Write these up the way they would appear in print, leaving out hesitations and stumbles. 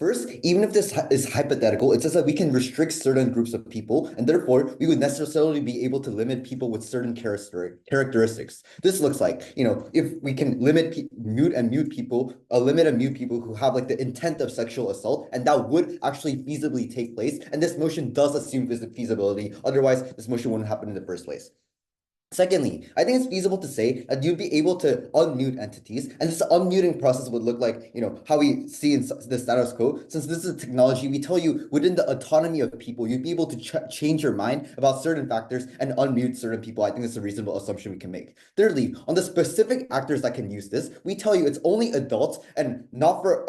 First, even if this is hypothetical, it says that we can restrict certain groups of people, and therefore we would necessarily be able to limit people with certain characteristics. This looks like, if we can mute people, limit and mute people who have like the intent of sexual assault, and that would actually feasibly take place. And this motion does assume feasibility. Otherwise, this motion wouldn't happen in the first place. Secondly, I think it's feasible to say that you'd be able to unmute entities, and this unmuting process would look like, how we see in the status quo. Since this is a technology, we tell you within the autonomy of people, you'd be able to change your mind about certain factors and unmute certain people. I think it's a reasonable assumption we can make. Thirdly, on the specific actors that can use this, we tell you it's only adults and not for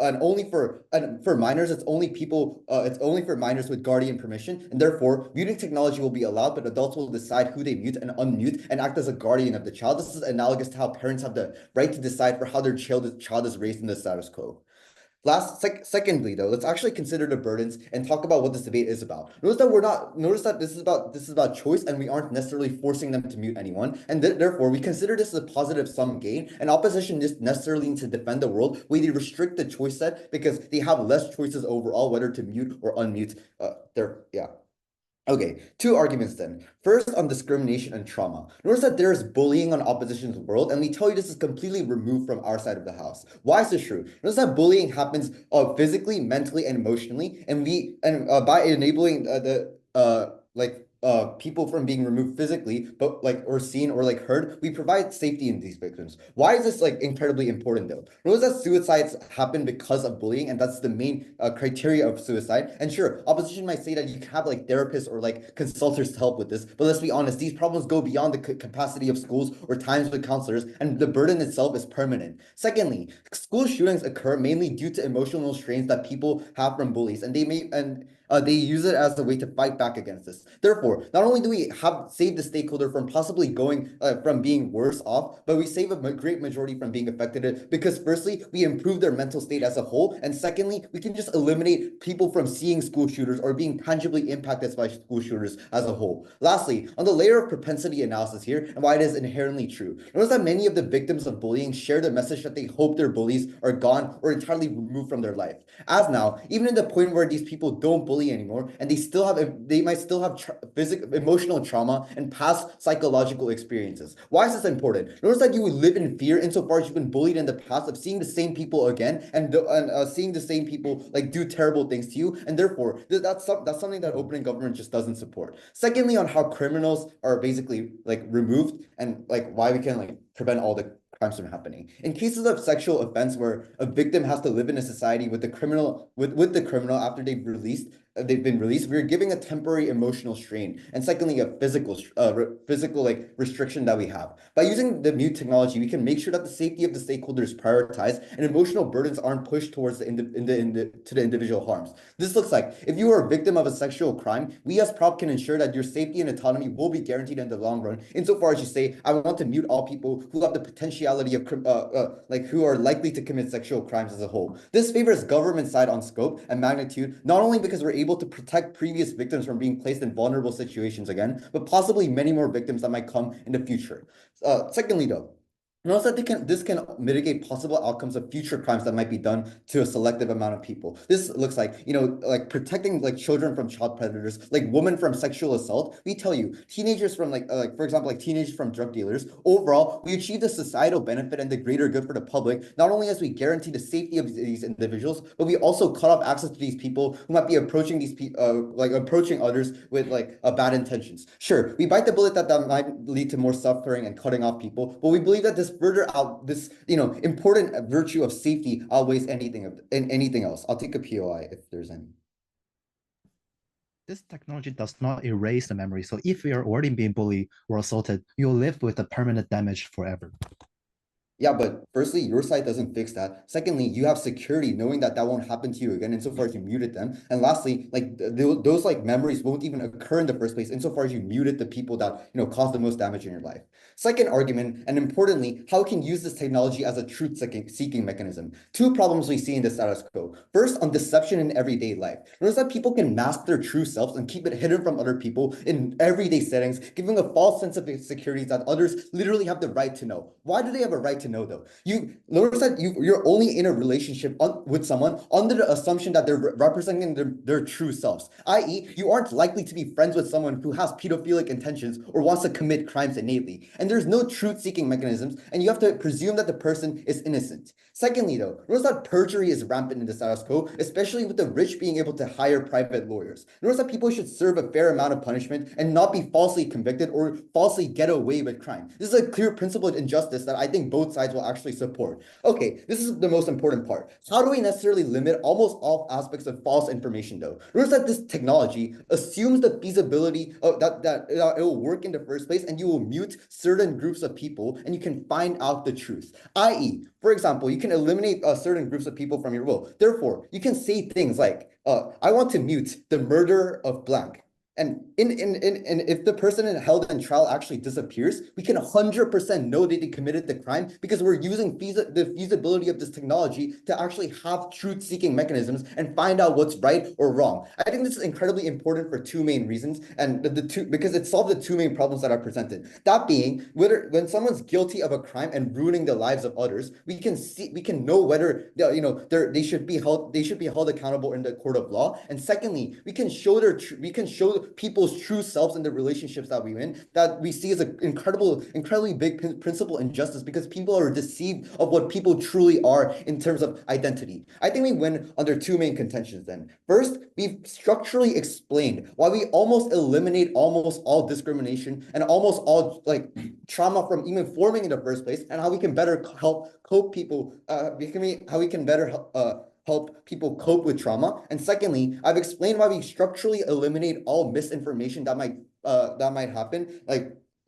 for minors. It's only people. It's only for minors with guardian permission, and therefore muting technology will be allowed, but adults will decide who they mute and unmute and act as a guardian of the child. This is analogous to how parents have the right to decide for how their child is raised in the status quo. Secondly, though, let's actually consider the burdens and talk about what this debate is about. Notice that this is about choice, and we aren't necessarily forcing them to mute anyone, and therefore we consider this as a positive sum gain. And opposition just necessarily needs to defend the world where they restrict the choice set because they have less choices overall whether to mute or unmute. Okay, two arguments then. First, on discrimination and trauma. Notice that there is bullying on opposition's world, and we tell you this is completely removed from our side of the house. Why is this true? Notice that bullying happens physically, mentally, and emotionally, and by enabling people from being removed physically, but or seen or heard, we provide safety in these victims. Why is this incredibly important though? Notice that suicides happen because of bullying, and that's the main criteria of suicide. And sure, opposition might say that you can have therapists or consultants to help with this, but let's be honest, these problems go beyond the capacity of schools or times with counselors, and the burden itself is permanent. Secondly, school shootings occur mainly due to emotional strains that people have from bullies, and they use it as a way to fight back against this. Therefore, not only do we save the stakeholder from possibly going from being worse off, but we save a great majority from being affected because firstly, we improve their mental state as a whole, and secondly, we can just eliminate people from seeing school shooters or being tangibly impacted by school shooters as a whole. Lastly, on the layer of propensity analysis here and why it is inherently true, notice that many of the victims of bullying share the message that they hope their bullies are gone or entirely removed from their life. As now, even in the point where these people don't bully anymore, and they might still have emotional trauma and past psychological experiences. Why is this important? Notice that you would live in fear insofar as you've been bullied in the past of seeing the same people again and seeing the same people do terrible things to you, and therefore that's something that opening government just doesn't support. Secondly, on how criminals are basically removed and why we can prevent all the crimes from happening. In cases of sexual offense where a victim has to live in a society with the criminal after they've been released, we're giving a temporary emotional strain, and secondly, a physical restriction that we have. By using the mute technology, we can make sure that the safety of the stakeholders is prioritized and emotional burdens aren't pushed towards to the individual harms. This looks like if you are a victim of a sexual crime, we as prop can ensure that your safety and autonomy will be guaranteed in the long run, insofar as you say, I want to mute all people who have the potentiality of who are likely to commit sexual crimes as a whole. This favors government side on scope and magnitude, not only because we're able to protect previous victims from being placed in vulnerable situations again, but possibly many more victims that might come in the future. Secondly, though, notice that this can mitigate possible outcomes of future crimes that might be done to a selective amount of people. This looks like, protecting children from child predators, women from sexual assault. We tell you, teenagers from for example, teenagers from drug dealers. Overall, we achieve the societal benefit and the greater good for the public, not only as we guarantee the safety of these individuals, but we also cut off access to these people who might be approaching approaching others with bad intentions. Sure, we bite the bullet that might lead to more suffering and cutting off people, but we believe that this important virtue of safety outweighs anything else. I'll take a POI if there's any. This technology does not erase the memory. So if you are already being bullied or assaulted, you'll live with the permanent damage forever. Yeah, but firstly, your site doesn't fix that. Secondly, you have security knowing that won't happen to you again insofar as you muted them. And lastly, those memories won't even occur in the first place insofar as you muted the people that caused the most damage in your life. Second argument, and importantly, how we can use this technology as a truth-seeking mechanism. Two problems we see in the status quo. First, on deception in everyday life. Notice that people can mask their true selves and keep it hidden from other people in everyday settings, giving a false sense of security that others literally have the right to know. Why do they have a right to know though. You notice that you're only in a relationship with someone under the assumption that they're representing their true selves, i.e., you aren't likely to be friends with someone who has pedophilic intentions or wants to commit crimes innately. And there's no truth-seeking mechanisms, and you have to presume that the person is innocent. Secondly, though, notice that perjury is rampant in the status quo, especially with the rich being able to hire private lawyers. Notice that people should serve a fair amount of punishment and not be falsely convicted or falsely get away with crime. This is a clear principle of injustice that I think both sides will actually support. Okay, this is the most important part. How do we necessarily limit almost all aspects of false information, though? Notice that this technology assumes the feasibility of that it will work in the first place, and you will mute certain groups of people, and you can find out the truth. I.e., for example, you can eliminate certain groups of people from your will. Therefore, you can say things like, I want to mute the murder of blank. And if the person held in trial actually disappears, we can 100% know that they committed the crime because we're using the feasibility of this technology to actually have truth-seeking mechanisms and find out what's right or wrong. I think this is incredibly important for two main reasons, and because it solves the two main problems that are presented. That being, when someone's guilty of a crime and ruining the lives of others, we can know whether they should be held accountable in the court of law. And secondly, we can show people's true selves in the relationships that we're in, that we see as an incredibly big principle injustice, because people are deceived of what people truly are in terms of identity. I think we win under two main contentions then. First, we've structurally explained why we almost eliminate almost all discrimination and almost all trauma from even forming in the first place, and how we can better help people, how we can better help people cope with trauma. And secondly, I've explained why we structurally eliminate all misinformation that might happen,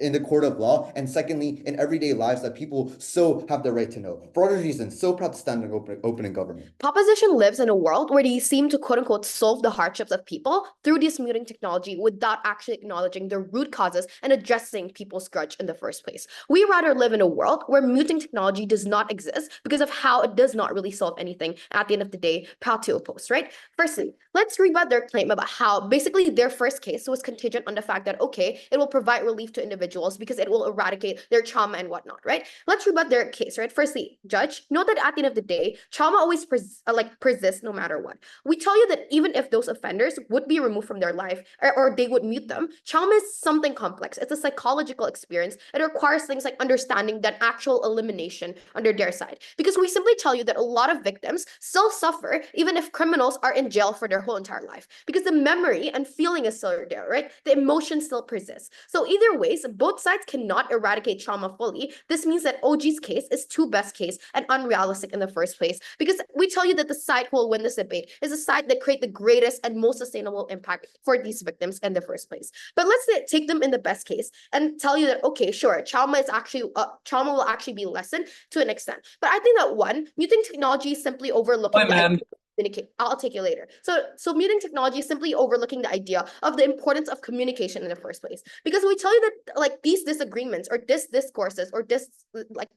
in the court of law, and secondly, in everyday lives that people so have the right to know. For other reasons, so proud to stand in open in government. Proposition lives in a world where they seem to quote unquote solve the hardships of people through this muting technology without actually acknowledging the root causes and addressing people's grudge in the first place. We rather live in a world where muting technology does not exist because of how it does not really solve anything. At the end of the day, proud to oppose, right? Firstly, let's rebut their claim about how basically their first case was contingent on the fact that, okay, it will provide relief to individuals because it will eradicate their trauma and whatnot, right? Let's rebut their case, right? Firstly, judge, note that at the end of the day, trauma always persists no matter what. We tell you that even if those offenders would be removed from their life or they would mute them, trauma is something complex. It's a psychological experience. It requires things like understanding that actual elimination under their side. Because we simply tell you that a lot of victims still suffer even if criminals are in jail for their whole entire life, because the memory and feeling is still there, right? The emotion still persists. So either ways, both sides cannot eradicate trauma fully. This means that OG's case is too best case and unrealistic in the first place, because we tell you that the side who will win this debate is a side that create the greatest and most sustainable impact for these victims in the first place. But let's take them in the best case and tell you that, okay, sure, trauma will actually be lessened to an extent. But I think that one, muting technology is simply overlooking communicate. I'll take you later. So muting technology is simply overlooking the idea of the importance of communication in the first place, because we tell you that these disagreements or discourses or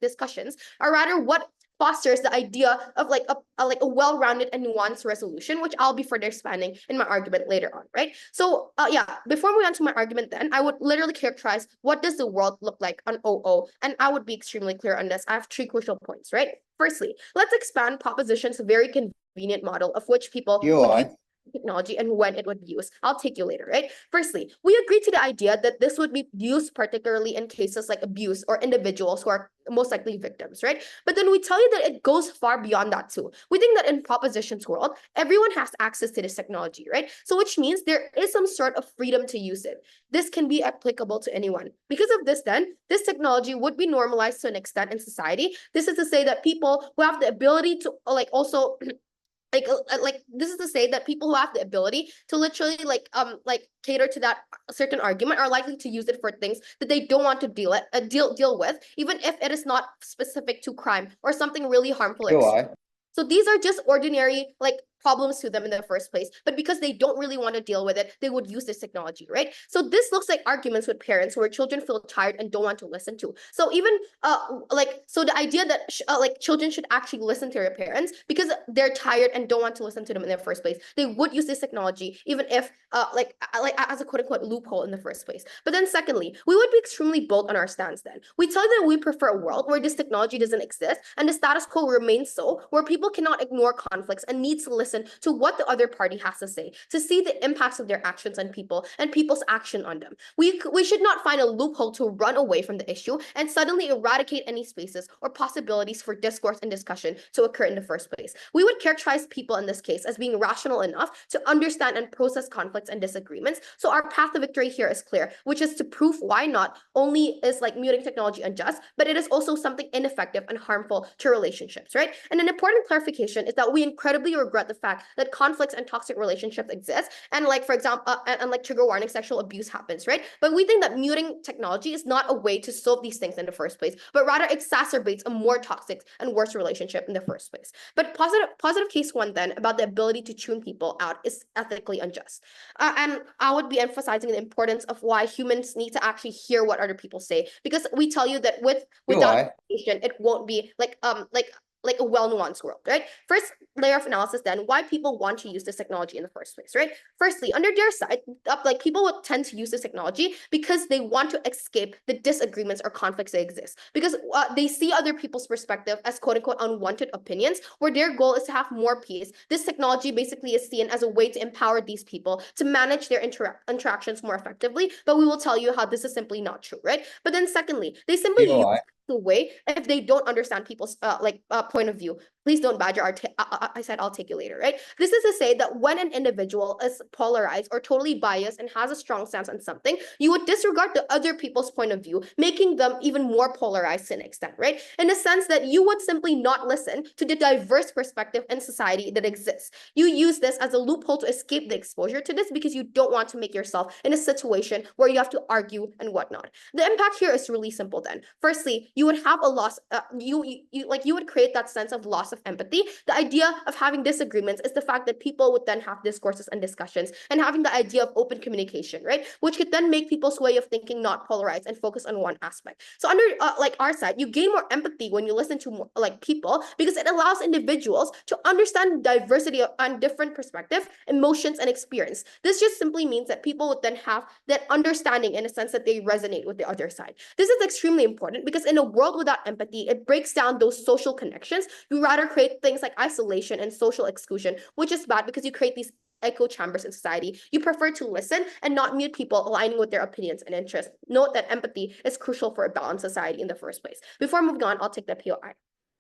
discussions are rather what fosters the idea of a well-rounded and nuanced resolution, which I'll be further expanding in my argument later on, right? So before we go on to my argument, then I would literally characterize what does the world look like on OO, and I would be extremely clear on this. I have three crucial points, right? Firstly, let's expand proposition's very convenient model of which people would use technology and when it would be used. I'll take you later, right? Firstly, we agree to the idea that this would be used particularly in cases like abuse or individuals who are most likely victims, right? But then we tell you that it goes far beyond that too. We think that in proposition's world, everyone has access to this technology, right? So which means there is some sort of freedom to use it. This can be applicable to anyone. Because of this, then, this technology would be normalized to an extent in society. This is to say that people who have the ability to also this is to say that people who have the ability to literally cater to that certain argument are likely to use it for things that they don't want to deal with, even if it is not specific to crime or something really harmful. So these are just ordinary problems to them in the first place, but because they don't really want to deal with it, they would use this technology, right? So this looks like arguments with parents where children feel tired and don't want to listen to. So even so the idea that children should actually listen to their parents because they're tired and don't want to listen to them in the first place, they would use this technology even if as a quote unquote loophole in the first place. But then secondly, we would be extremely bold on our stance then. We tell you that we prefer a world where this technology doesn't exist and the status quo remains so, where people cannot ignore conflicts and need to listen to what the other party has to say to see the impacts of their actions on people and people's action on them. We should not find a loophole to run away from the issue and suddenly eradicate any spaces or possibilities for discourse and discussion to occur in the first place. We would characterize people in this case as being rational enough to understand and process conflicts and disagreements. So our path to victory here is clear, which is to prove why not only is muting technology unjust, but it is also something ineffective and harmful to relationships, right? And an important clarification is that we incredibly regret the fact that conflicts and toxic relationships exist, and for example, and trigger warning sexual abuse happens, right? But we think that muting technology is not a way to solve these things in the first place, but rather exacerbates a more toxic and worse relationship in the first place. But positive case one then about the ability to tune people out is ethically unjust. And I would be emphasizing the importance of why humans need to actually hear what other people say, because we tell you that without information, it won't be a well-nuanced world, right? First layer of analysis then, why people want to use this technology in the first place, right? Firstly, under their side, people would tend to use this technology because they want to escape the disagreements or conflicts that exist, because they see other people's perspective as quote-unquote unwanted opinions, where their goal is to have more peace. This technology basically is seen as a way to empower these people to manage their interactions more effectively, but we will tell you how this is simply not true, right? But then secondly, they simply use the way if they don't understand people's point of view. Please don't badger I said I'll take you later, right? This is to say that when an individual is polarized or totally biased and has a strong stance on something, you would disregard the other people's point of view, making them even more polarized to an extent, right? In the sense that you would simply not listen to the diverse perspective in society that exists. You use this as a loophole to escape the exposure to this because you don't want to make yourself in a situation where you have to argue and whatnot. The impact here is really simple then. Firstly, you would have a loss, you would create that sense of loss of empathy. The idea of having disagreements is the fact that people would then have discourses and discussions, and having the idea of open communication, right? Which could then make people's way of thinking not polarized and focus on one aspect. So under our side, you gain more empathy when you listen to more, people, because it allows individuals to understand diversity and different perspective, emotions, and experience. This just simply means that people would then have that understanding in a sense that they resonate with the other side. This is extremely important because in a world without empathy, it breaks down those social connections. You rather create things like isolation and social exclusion, which is bad because you create these echo chambers in society. You prefer to listen and not mute people aligning with their opinions and interests. Note that empathy is crucial for a balanced society in the first place. Before moving on, I'll take the POI.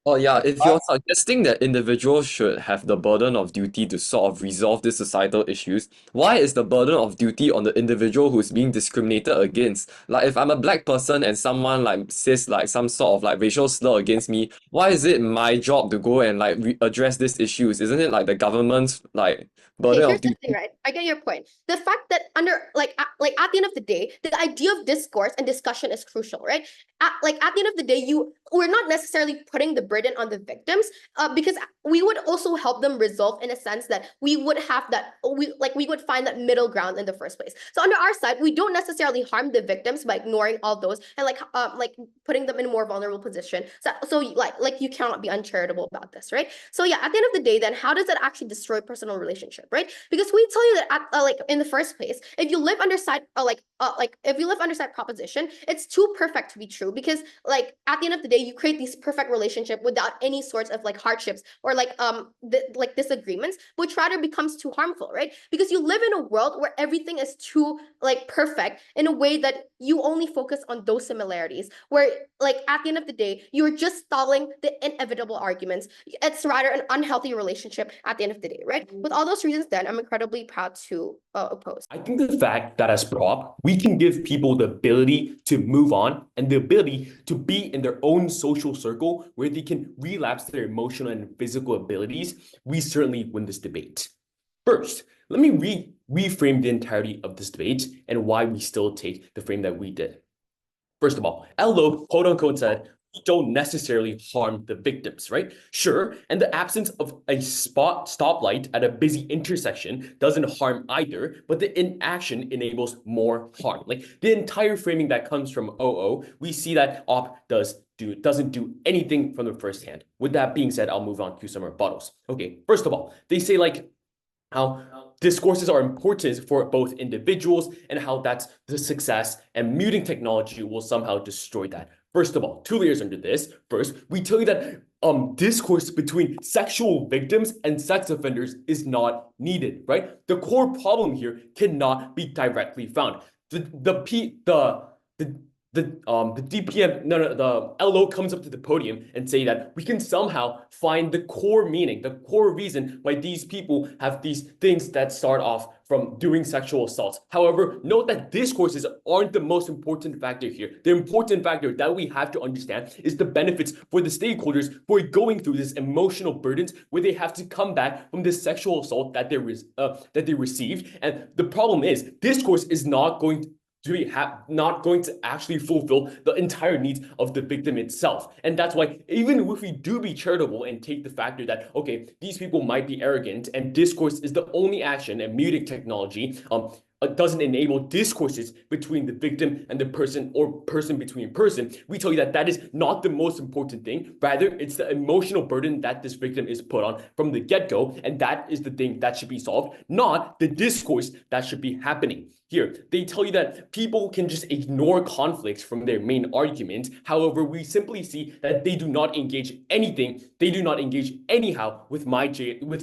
Oh yeah, if you're suggesting that individuals should have the burden of duty to sort of resolve these societal issues, why is the burden of duty on the individual who's being discriminated against? Like if I'm a black person and someone says some sort of racial slur against me, why is it my job to go and address these issues? Isn't it the government's burden Okay, of here's the duty? thing, right? I get your point. The fact that under at the end of the day, the idea of discourse and discussion is crucial, right? At the end of the day, we're not necessarily putting the burden on the victims, because we would also help them resolve in a sense that we would have that we would find that middle ground in the first place. So under our side, we don't necessarily harm the victims by ignoring all those and putting them in a more vulnerable position. So you cannot be uncharitable about this, right? So yeah, at the end of the day, then how does that actually destroy personal relationship, right? Because we tell you that in the first place, if you live under side if you live under side proposition, it's too perfect to be true, because at the end of the day, you create these perfect relationship without any sorts of hardships or disagreements, which rather becomes too harmful, right? Because you live in a world where everything is too perfect in a way that you only focus on those similarities, where at the end of the day, you're just stalling the inevitable arguments. It's rather an unhealthy relationship at the end of the day, right? With all those reasons, then I'm incredibly proud to oppose. I think the fact that as prop, we can give people the ability to move on and the ability to be in their own social circle where they can relapse their emotional and physical abilities, we certainly win this debate. First, let me reframe the entirety of this debate and why we still take the frame that we did. First of all, Al Loeb, quote unquote, said, don't necessarily harm the victims, right? Sure, and the absence of a stoplight at a busy intersection doesn't harm either, but the inaction enables more harm. Like the entire framing that comes from OO, we see that OP doesn't do anything from the first hand. With that being said, I'll move on to some rebuttals. Okay, first of all, they say like how discourses are important for both individuals and how that's the success, and muting technology will somehow destroy that. First of all, 2 layers under this. First, we tell you that discourse between sexual victims and sex offenders is not needed, right? The core problem here cannot be directly found. The LO comes up to the podium and say that we can somehow find the core meaning, the core reason why these people have these things that start off from doing sexual assaults. However, note that discourses aren't the most important factor here. The important factor that we have to understand is the benefits for the stakeholders who are going through this emotional burdens where they have to come back from this sexual assault that they received. And the problem is, discourse is not going to actually fulfill the entire needs of the victim itself. And that's why even if we do be charitable and take the factor that, okay, these people might be arrogant and discourse is the only action, and muting technology doesn't enable discourses between the victim and the person, or person between person, we tell you that that is not the most important thing. Rather, it's the emotional burden that this victim is put on from the get-go, and that is the thing that should be solved, not the discourse that should be happening. Here, they tell you that people can just ignore conflicts from their main argument. However, we simply see that they do not engage anything. They do not engage anyhow with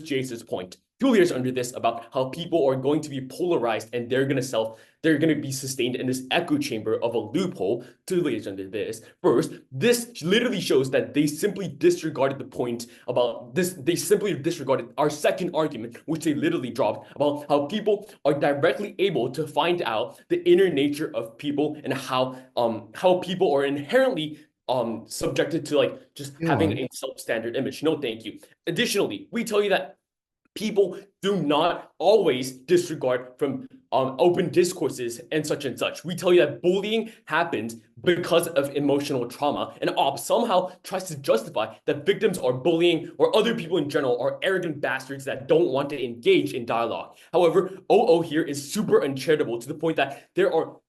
Jace's point. 2 layers under this about how people are going to be polarized and they're going to be sustained in this echo chamber of a loophole. 2 layers under this. First, this literally shows that they simply disregarded the point about this. They simply disregarded our second argument, which they literally dropped, about how people are directly able to find out the inner nature of people and how people are inherently subjected to like just having a substandard image. No, thank you. Additionally, we tell you that people do not always disregard from open discourses and such and such. We tell you that bullying happens because of emotional trauma, and OP somehow tries to justify that victims are bullying, or other people in general are arrogant bastards that don't want to engage in dialogue. However, OO here is super uncharitable to the point that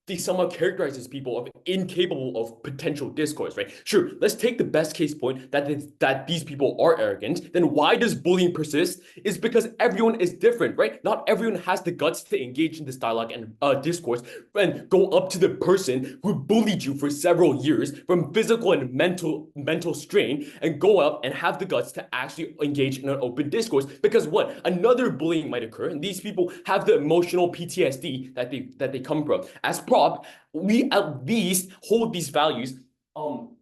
they somehow characterizes people of incapable of potential discourse, right? Sure, let's take the best case point that these people are arrogant. Then why does bullying persist? Is because everyone is different, right? Not everyone has the guts to engage in this dialogue and discourse and go up to the person who bullied you for several years from physical and mental strain and go up and have the guts to actually engage in an open discourse. Because what? Another bullying might occur, and these people have the emotional PTSD that they come from. As prop, we at least hold these values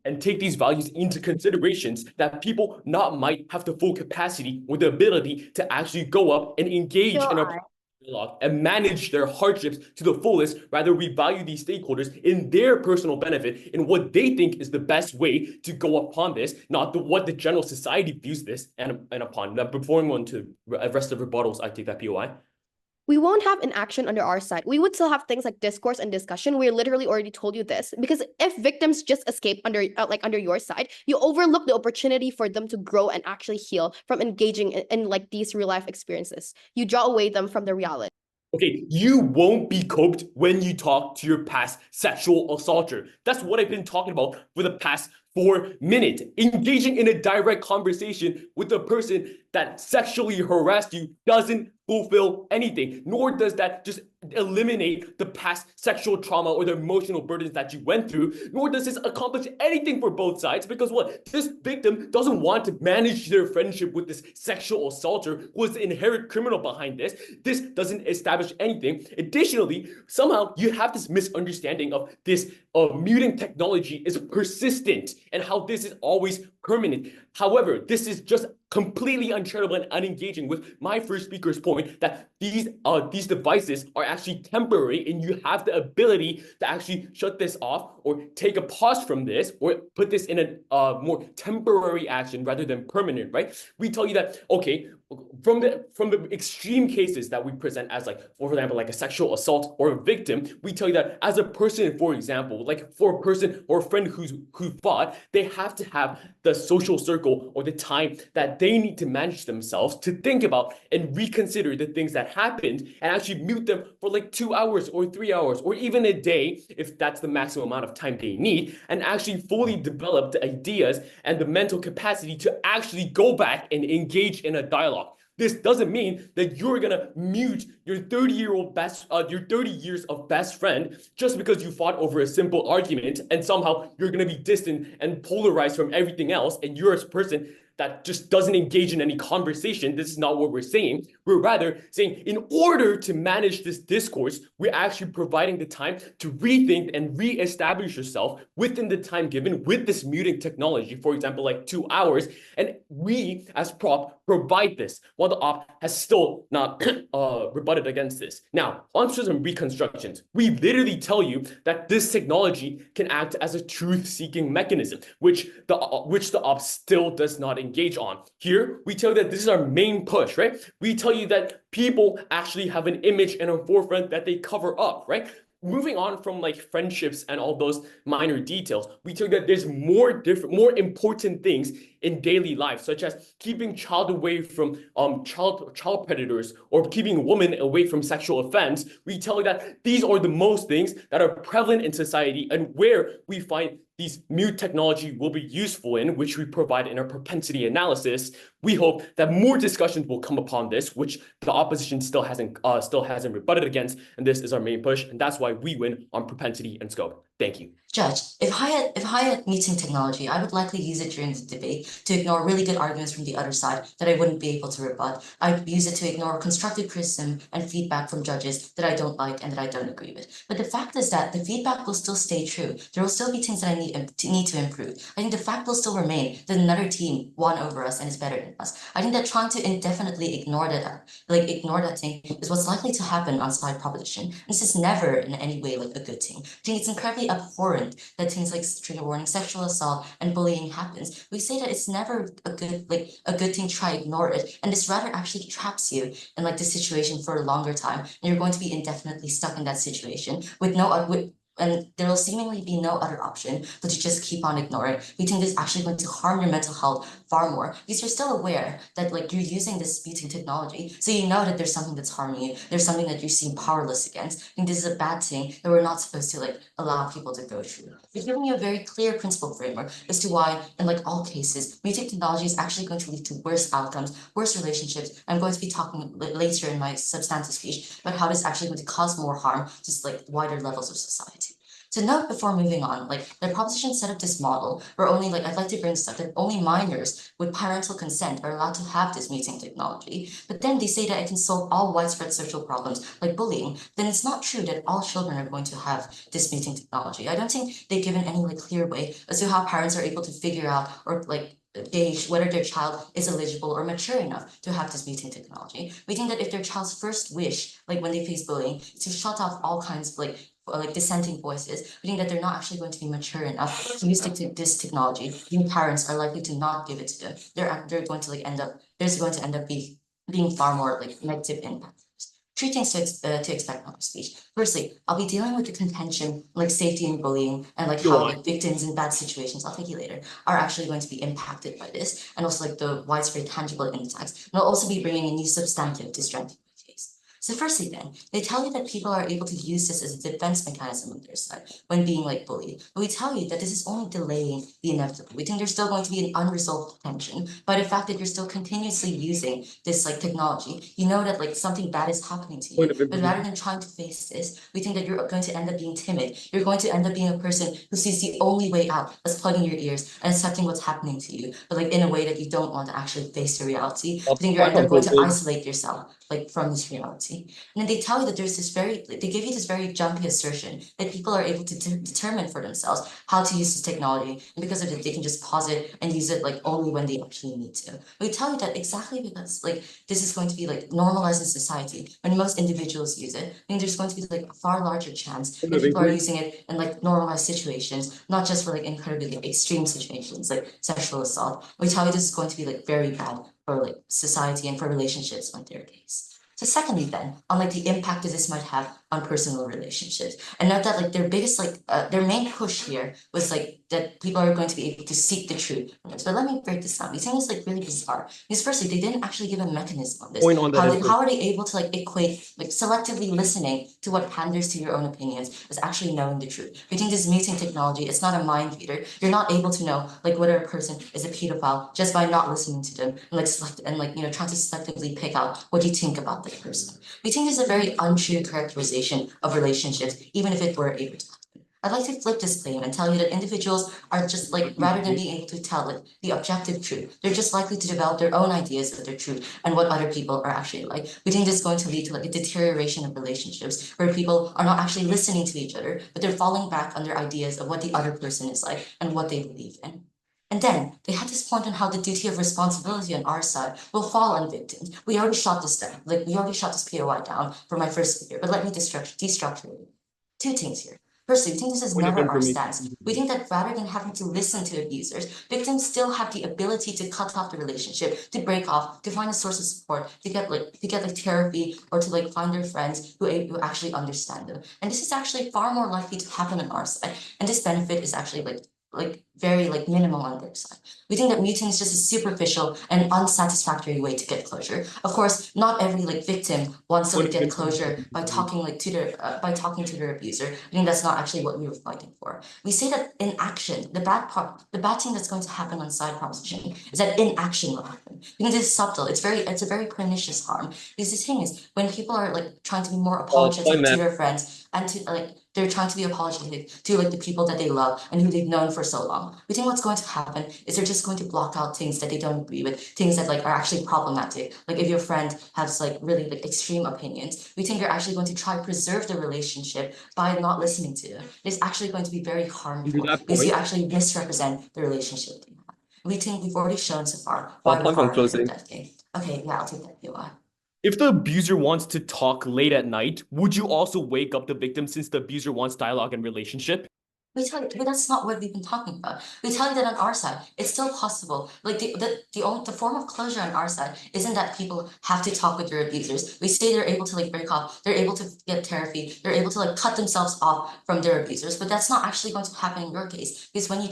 and take these values into considerations that people not might have the full capacity or the ability to actually go up and engage in a dialogue and manage their hardships to the fullest. Rather, we value these stakeholders in their personal benefit in what they think is the best way to go upon this, not what the general society views this and upon. Now, before we go into the rest of rebuttals, I take that POI. We won't have an action under our side. We would still have things like discourse and discussion. We literally already told you this, because if victims just escape under your side, you overlook the opportunity for them to grow and actually heal from engaging in like these real life experiences. You draw away them from the reality. Okay, you won't be coped when you talk to your past sexual assaulter. That's what I've been talking about for the past 4 minutes. Engaging in a direct conversation with the person that sexually harassed you doesn't fulfill anything, nor does that just eliminate the past sexual trauma or the emotional burdens that you went through, nor does this accomplish anything for both sides, because what? This victim doesn't want to manage their friendship with this sexual assaulter who is the inherent criminal behind this. This doesn't establish anything. Additionally, somehow you have this misunderstanding of this muting technology is persistent and how this is always permanent. However, this is just completely uncharitable and unengaging with my first speaker's point that these devices are actually temporary and you have the ability to actually shut this off or take a pause from this or put this in a more temporary action rather than permanent, right? We tell you that, okay, from the extreme cases that we present as like, for example, like a sexual assault or a victim, we tell you that as a person, for example, like for a person or a friend who fought, they have to have the social circle or the time that they need to manage themselves to think about and reconsider the things that happened and actually mute them for like 2 hours or 3 hours or even a day if that's the maximum amount of time they need, and actually fully develop the ideas and the mental capacity to actually go back and engage in a dialogue. This doesn't mean that you're gonna mute your 30-year-old your 30 years of best friend just because you fought over a simple argument and somehow you're gonna be distant and polarized from everything else and you're a person that just doesn't engage in any conversation. This is not what we're saying. We're rather saying in order to manage this discourse, we're actually providing the time to rethink and reestablish yourself within the time given with this muting technology, for example, like 2 hours. And we as prop provide this while the op has still not rebutted against this. Now, onto some reconstructions. We literally tell you that this technology can act as a truth-seeking mechanism, which the op still does not engage on. Here, we tell you that this is our main push, right? We tell you that people actually have an image and a forefront that they cover up, right? Moving on from like friendships and all those minor details, we tell you that there's more important things in daily life, such as keeping child away from child predators or keeping women away from sexual offense. We tell you that these are the most things that are prevalent in society and where we find these mute technology will be useful in, which we provide in our propensity analysis. We hope that more discussions will come upon this, which the opposition still hasn't rebutted against, and this is our main push, and that's why we win on propensity and scope. Thank you. Judge, if I had muting technology, I would likely use it during the debate to ignore really good arguments from the other side that I wouldn't be able to rebut. I'd use it to ignore constructive criticism and feedback from judges that I don't like and that I don't agree with. But the fact is that the feedback will still stay true. There will still be things that I need to improve. I think the fact will still remain that another team won over us and is better than us. I think that trying to indefinitely ignore that thing is what's likely to happen on side proposition. This is never in any way like a good thing. I think it's incredibly abhorrent that things like trigger warning, sexual assault, and bullying happens. We say that it's never a good thing to try to ignore it, and this rather actually traps you in like the situation for a longer time, and you're going to be indefinitely stuck in that situation with and there will seemingly be no other option but to just keep on ignoring. We think this is actually going to harm your mental health far more because you're still aware that like you're using this muting technology, so you know that there's something that's harming you, there's something that you seem powerless against. I think this is a bad thing that we're not supposed to like allow people to go through. We're giving you a very clear principle framework as to why in like all cases muting technology is actually going to lead to worse outcomes, worse relationships. I'm going to be talking later in my substantive speech about how this is actually going to cause more harm to like wider levels of society. To note before moving on, like the proposition set up this model where only I'd like to bring this up that only minors with parental consent are allowed to have this muting technology, but then they say that it can solve all widespread social problems like bullying. Then it's not true that all children are going to have this muting technology. I don't think they've given any like clear way as to how parents are able to figure out or like gauge whether their child is eligible or mature enough to have this muting technology. We think that if their child's first wish, like when they face bullying, is to shut off all kinds of like dissenting voices, we think that they're not actually going to be mature enough to use this technology. New parents are likely to not give it to them. They're going to end up being far more like negative impact. 3 things to expect on our speech. Firstly, I'll be dealing with the contention, like safety and bullying, and like how like victims in bad situations, I'll take you later, are actually going to be impacted by this, and also like the widespread tangible impacts. And I'll also be bringing a new substantive to strengthen my case. So firstly then, they tell you that people are able to use this as a defense mechanism on their side when being like bullied. But we tell you that this is only delaying the inevitable. We think there's still going to be an unresolved tension by the fact that you're still continuously using this like technology. You know that like something bad is happening to you, but rather than trying to face this, we think that you're going to end up being timid. You're going to end up being a person who sees the only way out as plugging your ears and accepting what's happening to you, but like in a way that you don't want to actually face the reality. I think you're either going to isolate yourself like from this reality. And then they tell you that there's this they give you this very jumpy assertion that people are able to determine for themselves how to use this technology, and because of it, they can just pause it and use it like only when they actually need to. We tell you that exactly because like this is going to be like normalized in society when most individuals use it. I think there's going to be like a far larger chance that people are using it in like normalized situations, not just for like incredibly like, extreme situations like sexual assault. We tell you this is going to be like very bad for like society and for relationships on their case. So secondly then, on like the impact that this might have on personal relationships. And note that like their biggest their main push here was like that people are going to be able to seek the truth. But let me break this down. These things is like really bizarre. Because firstly, they didn't actually give a mechanism on this. Point on that How are they able to like equate like selectively listening to what panders to your own opinions as actually knowing the truth? We think this muting technology, it's not a mind reader. You're not able to know like whether a person is a pedophile just by not listening to them and like trying to selectively pick out what you think about that person. We think this is a very untrue characterization of relationships, even if it were able to happen. I'd like to flip this claim and tell you that individuals are just like, rather than being able to tell like the objective truth, they're just likely to develop their own ideas of their truth and what other people are actually like. We think this is going to lead to like a deterioration of relationships where people are not actually listening to each other, but they're falling back on their ideas of what the other person is like and what they believe in. And then they had this point on how the duty of responsibility on our side will fall on victims. We already shot this down, like we already shot this POI down for my first figure, but let me destructure it. Two things here. Firstly, we think this is Point of never our information. stance. We think that rather than having to listen to abusers, victims still have the ability to cut off the relationship, to break off, to find a source of support, to get like therapy, or to like find their friends who actually understand them. And this is actually far more likely to happen on our side. And this benefit is actually like very like minimal on their side. We think that muting is just a superficial and unsatisfactory way to get closure. Of course, not every like victim wants to like, get closure by talking to their abuser. I think that's not actually what we were fighting for. We say that in action, the bad thing that's going to happen on side proposition is that inaction will happen. Because it's subtle. It's a very pernicious harm. Because the thing is, when people are like trying to be more apologetic to their friends and to like they're trying to be apologetic to like the people that they love and who they've known for so long. We think what's going to happen is they're just going to block out things that they don't agree with, things that like are actually problematic. Like if your friend has like really like extreme opinions, we think you're actually going to try to preserve the relationship by not listening to them. It's actually going to be very harmful because you actually misrepresent the relationship that you have. We think we've already shown so far why we're far ahead of that game. Okay, yeah, I'll take that POI. If the abuser wants to talk late at night, would you also wake up the victim since the abuser wants dialogue and relationship? We tell you, but that's not what we've been talking about. We tell you that on our side, it's still possible. Like the form of closure on our side isn't that people have to talk with their abusers. We say they're able to like break off, they're able to get therapy, they're able to like cut themselves off from their abusers. But that's not actually going to happen in your case, because when you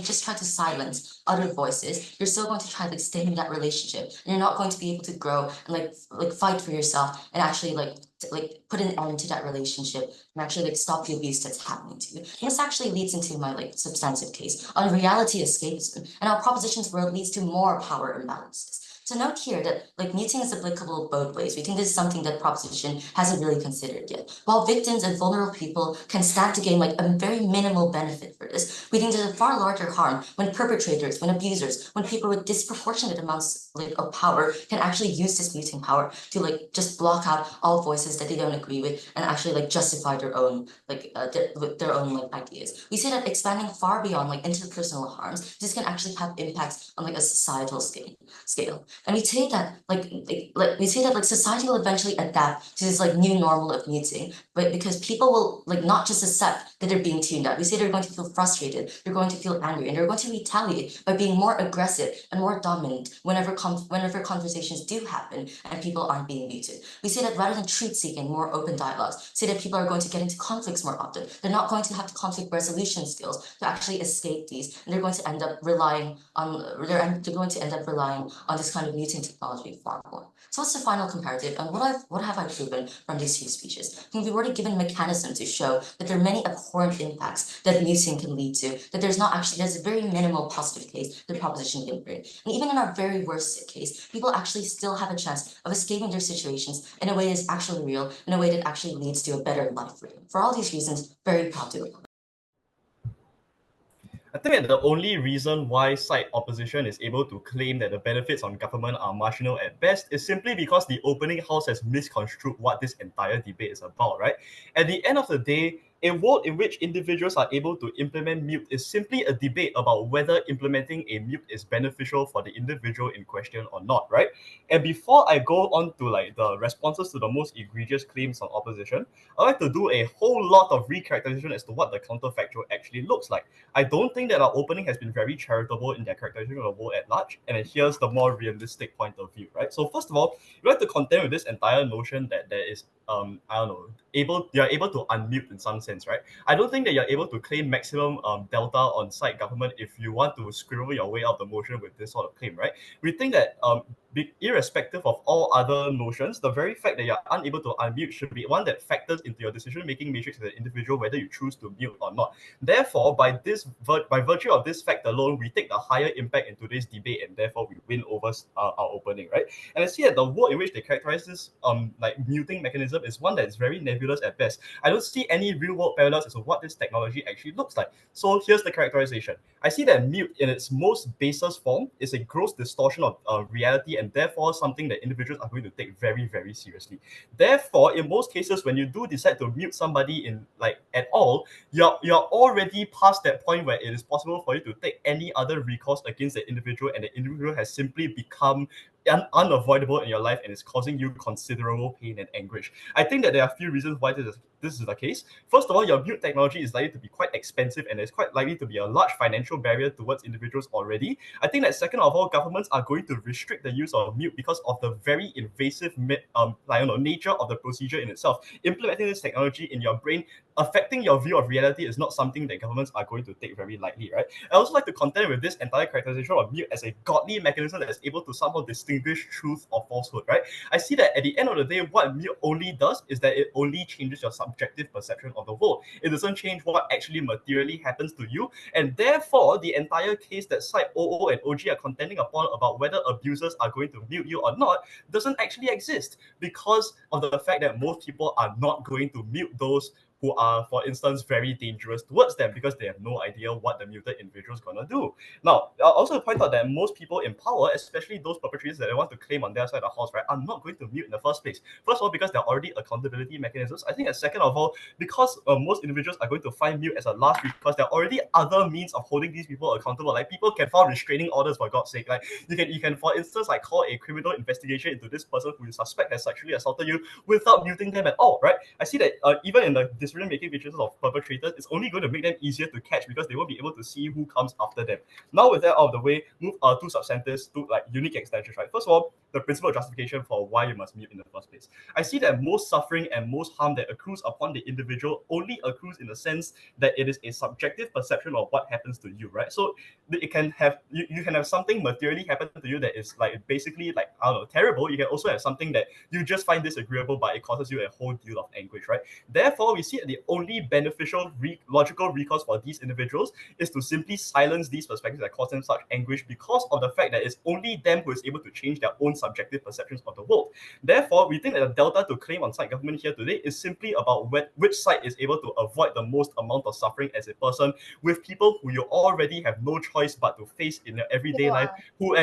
just try to silence other voices, you're still going to try to like stay in that relationship, and you're not going to be able to grow and like fight for yourself and actually like put an end to that relationship and actually like stop the abuse that's happening to you. And this actually leads into my like substantive case on reality escapism and how propositions world leads to more power imbalances. So note here that like muting is applicable both ways. We think this is something that proposition hasn't really considered yet. While victims and vulnerable people can stand to gain like a very minimal benefit for this, we think there's a far larger harm when perpetrators, when abusers, when people with disproportionate amounts like of power can actually use this muting power to like just block out all voices that they don't agree with and actually like justify their own like their own like ideas. We say that expanding far beyond like interpersonal harms, this can actually have impacts on like a societal scale. And we say that like society will eventually adapt to this like new normal of muting, but because people will like not just accept that they're being tuned out. We say they're going to feel frustrated, they're going to feel angry, and they're going to retaliate by being more aggressive and more dominant whenever conversations do happen and people aren't being muted. We say that rather than truth-seeking, more open dialogues, say that people are going to get into conflicts more often. They're not going to have the conflict resolution skills to actually escape these, and they're going to end up relying on this kind of muting technology far more. So what's the final comparative, and what have I proven from these two speeches? I think we've already given mechanisms to show that there are many abhorrent impacts that muting can lead to, that there's a very minimal positive case the proposition can bring. And even in our very worst case, people actually still have a chance of escaping their situations in a way that's actually real, in a way that actually leads to a better life for them. For all these reasons, very proud to I think that the only reason why side opposition is able to claim that the benefits on government are marginal at best is simply because the opening house has misconstrued what this entire debate is about, right? At the end of the day, a world in which individuals are able to implement mute is simply a debate about whether implementing a mute is beneficial for the individual in question or not, right? And before I go on to like the responses to the most egregious claims on opposition, I'd like to do a whole lot of recharacterization as to what the counterfactual actually looks like. I don't think that our opening has been very charitable in their characterization of the world at large, and here's the more realistic point of view, right? So first of all, you have to contend with this entire notion that there is I don't know, you're able to unmute in some sense, right? I don't think that you're able to claim maximum delta on site government if you want to scribble your way out the motion with this sort of claim, right? We think that irrespective of all other notions, the very fact that you're unable to unmute should be one that factors into your decision-making matrix as an individual, whether you choose to mute or not. Therefore, by virtue of this fact alone, we take the higher impact in today's debate, and therefore we win over our opening, right? And I see that the word in which they characterize this like muting mechanism is one that is very nebulous at best. I don't see any real-world parallels as to what this technology actually looks like. So here's the characterization. I see that mute in its most basest form is a gross distortion of reality, and therefore something that individuals are going to take very, very seriously. Therefore, in most cases, when you do decide to mute somebody in like at all, you're already past that point where it is possible for you to take any other recourse against the individual, and the individual has simply become unavoidable in your life and is causing you considerable pain and anguish. I think that there are a few reasons why this is the case. First of all, your mute technology is likely to be quite expensive, and there's quite likely to be a large financial barrier towards individuals already. I think that second of all, governments are going to restrict the use of mute because of the very invasive nature of the procedure in itself. Implementing this technology in your brain, affecting your view of reality, is not something that governments are going to take very lightly, right? I also like to contend with this entire characterization of mute as a godly mechanism that is able to somehow distinguish truth or falsehood, right? I see that at the end of the day, what mute only does is that it only changes your subjective perception of the world. It doesn't change what actually materially happens to you, and therefore the entire case that side OO and OG are contending upon about whether abusers are going to mute you or not doesn't actually exist, because of the fact that most people are not going to mute those who are, for instance, very dangerous towards them, because they have no idea what the muted individual is going to do. Now, I'll also point out that most people in power, especially those perpetrators that they want to claim on their side of the house, right, are not going to mute in the first place. First of all, because there are already accountability mechanisms. I think, and second of all, because most individuals are going to find mute as a last recourse, there are already other means of holding these people accountable. Like, people can file restraining orders, for God's sake. Like, you can, for instance, like call a criminal investigation into this person who you suspect has sexually assaulted you without muting them at all, right? I see that even in the decision-making matrices of perpetrators, it's only going to make them easier to catch because they won't be able to see who comes after them. Now, with that out of the way, move to substantives, to like unique extensions, right? First of all, the principle of justification for why you must mute in the first place. I see that most suffering and most harm that accrues upon the individual only accrues in the sense that it is a subjective perception of what happens to you, right? So it can have you can have something materially happen to you that is like basically like, I don't know, terrible. You can also have something that you just find disagreeable, but it causes you a whole deal of anguish, right? Therefore, we see that the only beneficial logical recourse for these individuals is to simply silence these perspectives that cause them such anguish, because of the fact that it's only them who is able to change their own subjective perceptions of the world. Therefore, we think that the delta to claim on side government here today is simply about which side is able to avoid the most amount of suffering as a person, with people who you already have no choice but to face in your everyday life, who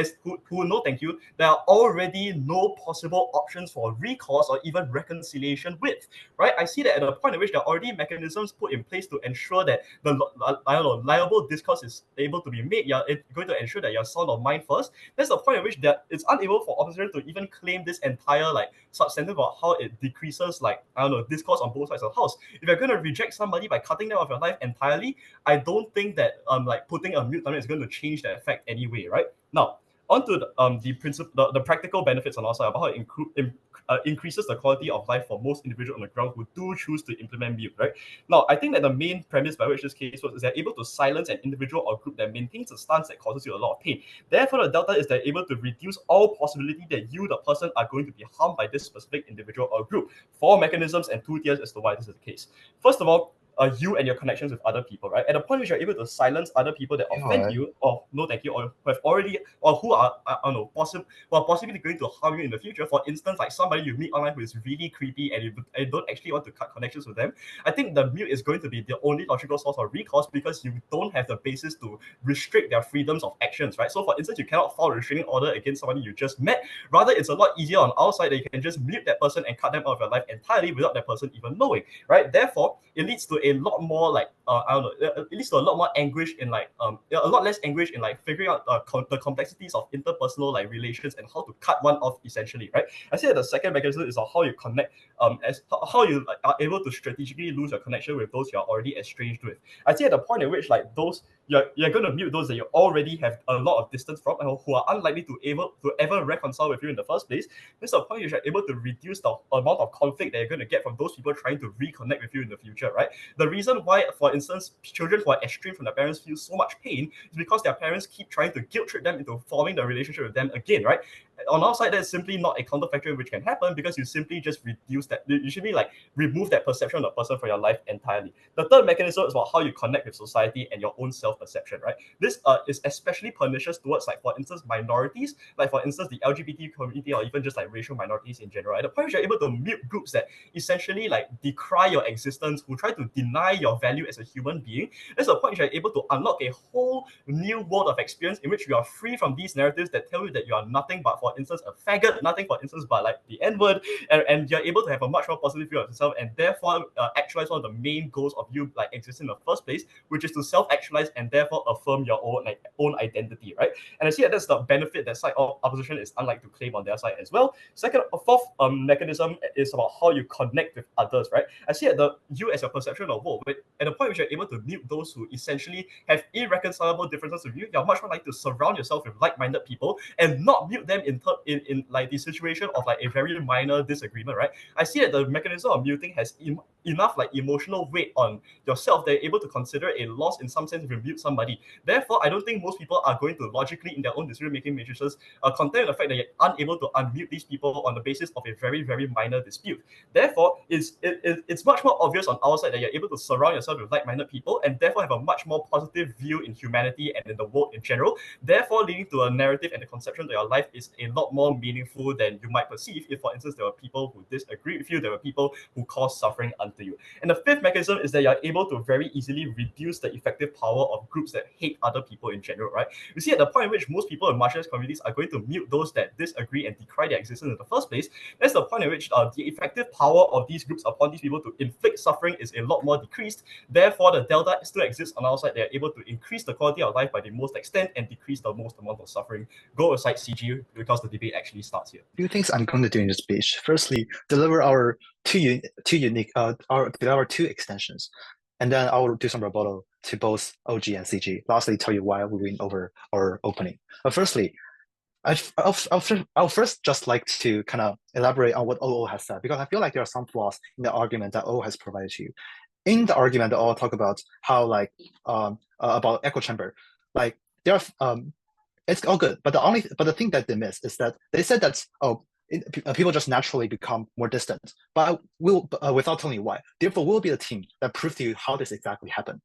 no thank you, there are already no possible options for recourse or even reconciliation with, right? I see that at the point at which there are already mechanisms put in place to ensure that the liable discourse is able to be made. You're going to ensure that you're sound of mind first. That's the point at which that it's unable for opposition to even claim this entire like substantive of how it decreases like, I don't know, discourse on both sides of the house. If you're going to reject somebody by cutting them off your life entirely, I don't think that like putting a mute on it is going to change that effect anyway, right? Now, onto the practical benefits on our side about how it increases the quality of life for most individuals on the ground who do choose to implement mute, right? Now, I think that the main premise by which this case works is they're able to silence an individual or group that maintains a stance that causes you a lot of pain. Therefore, the delta is they're able to reduce all possibility that you, the person, are going to be harmed by this specific individual or group. 4 mechanisms and 2 tiers as to why this is the case. First of all, you and your connections with other people, right? At the point which you're able to silence other people that offend you, or no thank you, or who have already, or who are possibly going to harm you in the future. For instance, like somebody you meet online who is really creepy and you don't actually want to cut connections with them, I think the mute is going to be the only logical source of recourse, because you don't have the basis to restrict their freedoms of actions, right? So for instance, you cannot file a restraining order against somebody you just met. Rather, it's a lot easier on our side that you can just mute that person and cut them out of your life entirely without that person even knowing, right? Therefore, it leads to a lot more like it leads to a lot more anguish in like a lot less anguish in like figuring out the complexities of interpersonal like relations and how to cut one off essentially, right? I say that the second mechanism is how you connect, as how you are able to strategically lose your connection with those you are already estranged with. I say at the point at which like those you're going to mute those that you already have a lot of distance from and who are unlikely to ever reconcile with you in the first place. This is the point you're able to reduce the amount of conflict that you're going to get from those people trying to reconnect with you in the future, right? The reason why, for instance, children who are estranged from their parents feel so much pain is because their parents keep trying to guilt trip them into forming the relationship with them again, right? On our side, that's simply not a counterfactual which can happen, because you simply just reduce that. You should be like remove that perception of the person from your life entirely. The third mechanism is about how you connect with society and your own self-perception, right? This is especially pernicious towards, like, for instance, minorities, like for instance the LGBT community, or even just like racial minorities in general. At the point where you're able to mute groups that essentially like decry your existence, who try to deny your value as a human being, that's the point where you're able to unlock a whole new world of experience in which you are free from these narratives that tell you that you are nothing but, for instance, a faggot, nothing, for instance, but like the N-word, and you're able to have a much more positive view of yourself, and therefore actualize one of the main goals of you like existing in the first place, which is to self-actualize and therefore affirm your own identity, right? And I see that that's the benefit that side of opposition is unlike to claim on their side as well. Fourth mechanism is about how you connect with others, right? I see that you as your perception of world, but at the point which you're able to mute those who essentially have irreconcilable differences with you, you're much more likely to surround yourself with like-minded people and not mute them in like the situation of like a very minor disagreement, right? I see that the mechanism of muting has enough like emotional weight on yourself that you're able to consider a loss in some sense if you mute somebody. Therefore, I don't think most people are going to logically in their own decision-making matrices content the fact that you're unable to unmute these people on the basis of a very, very minor dispute. Therefore, it's much more obvious on our side that you're able to surround yourself with like-minded people and therefore have a much more positive view in humanity and in the world in general, therefore leading to a narrative and the conception that your life is a lot more meaningful than you might perceive if, for instance, there were people who disagree with you, there were people who cause suffering unto you. And the fifth mechanism is that you're able to very easily reduce the effective power of groups that hate other people in general, right? You see, at the point in which most people in marginalized communities are going to mute those that disagree and decry their existence in the first place, that's the point in which the effective power of these groups upon these people to inflict suffering is a lot more decreased. Therefore, the delta still exists on our side. They're able to increase the quality of life by the most extent and decrease the most amount of suffering. Go aside, CG, because the debate actually starts here. Few things I'm going to do in this speech. Firstly, deliver our two extensions, and then I will do some rebuttal to both OG and CG. Lastly, tell you why we win over our opening. But firstly, I'll first just like to kind of elaborate on what OO has said, because I feel like there are some flaws in the argument that OO has provided to you. In the argument, I'll talk about how like about echo chamber, like there are it's all good, but the thing that they miss is that they said that people just naturally become more distant, but we'll without telling you why. Therefore, we'll be the team that proves to you how this exactly happened.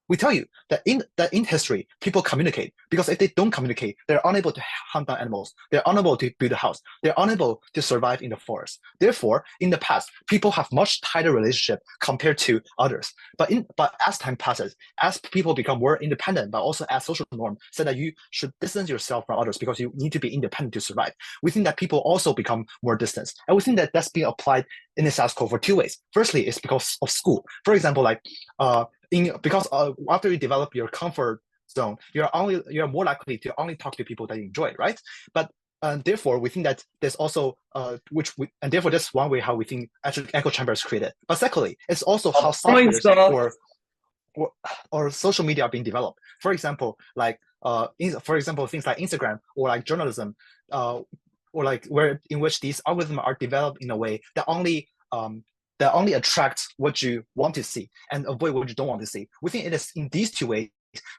We tell you that in history, people communicate, because if they don't communicate, they're unable to hunt down animals, they're unable to build a house, they're unable to survive in the forest. Therefore, in the past, people have much tighter relationship compared to others. But as time passes, as people become more independent, but also as social norm said that you should distance yourself from others because you need to be independent to survive, we think that people also become more distant. And we think that that's being applied in the South Korea for two ways. Firstly, it's because of school. For example, like because after you develop your comfort zone, you're more likely to only talk to people that you enjoy, right? But therefore, we think that there's also therefore that's one way how we think echo chamber is created. But secondly, it's also how software or social media are being developed. For example, like things like Instagram or like journalism, or like in which these algorithms are developed in a way that only attracts what you want to see and avoid what you don't want to see. We think it is in these two ways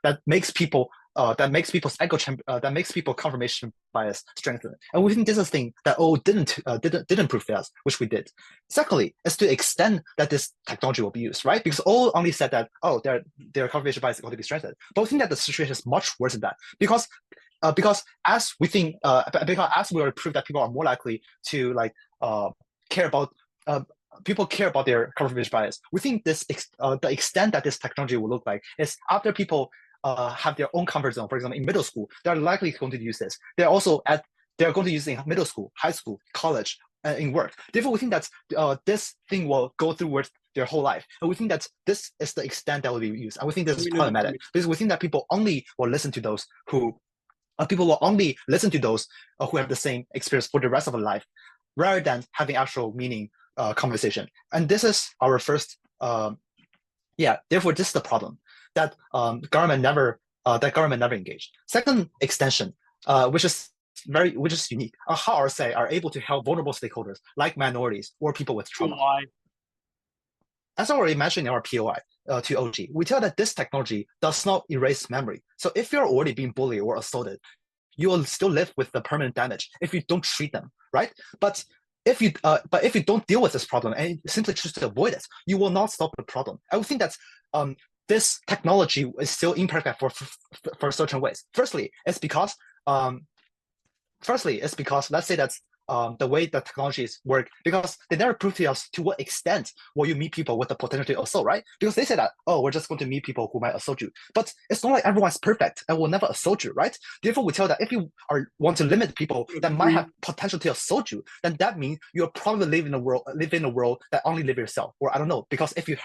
that makes people that makes people's that makes people confirmation bias strengthen. And we think this is a thing that didn't prove to us, which we did. Secondly, is to extend that this technology will be used, right? Because all only said that their confirmation bias is going to be strengthened. But we think that the situation is much worse than that because as we think because as we prove that people are more likely to care about people care about their confirmation bias. We think the extent that this technology will look like is after people have their own comfort zone. For example, in middle school, they're likely going to use this. They're going to use it in middle school, high school, college, in work. Therefore, we think that this thing will go through their whole life. And we think that this is the extent that will be used. And we think this is problematic because we think that people only will listen to those who have the same experience for the rest of their life, rather than having actual meaning conversation. And this is our first, therefore this is the problem that government never engaged. Second extension, which is unique, how our side are able to help vulnerable stakeholders like minorities or people with trauma. As I already mentioned in our POI to OG, we tell that this technology does not erase memory. So if you're already being bullied or assaulted, you will still live with the permanent damage if you don't treat them, right? But if you don't deal with this problem and simply choose to avoid it, you will not stop the problem. I would think that this technology is still imperfect for certain ways. Firstly, it's because let's say that the way the technologies work, because they never proved to us to what extent will you meet people with the potential to assault, right? Because they say that, oh, we're just going to meet people who might assault you. But it's not like everyone's perfect and will never assault you, right? Therefore, we tell that if you want to limit people that might have potential to assault you, then that means you'll probably live in a world that only live yourself. Or I don't know, because if you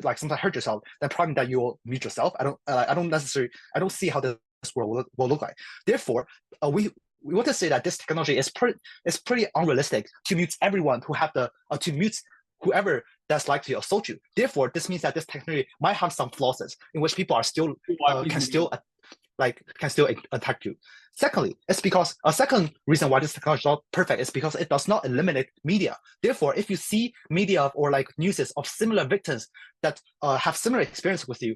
sometimes hurt yourself, then probably that you will mute yourself. I don't see how this world will look like. Therefore, we want to say that this technology is pretty unrealistic to mute everyone to mute whoever that's likely to assault you. Therefore, this means that this technology might have some flaws in which people are still can still attack you. Secondly, it's because a second reason why this technology is not perfect is because it does not eliminate media. Therefore, if you see media or news of similar victims that have similar experience with you,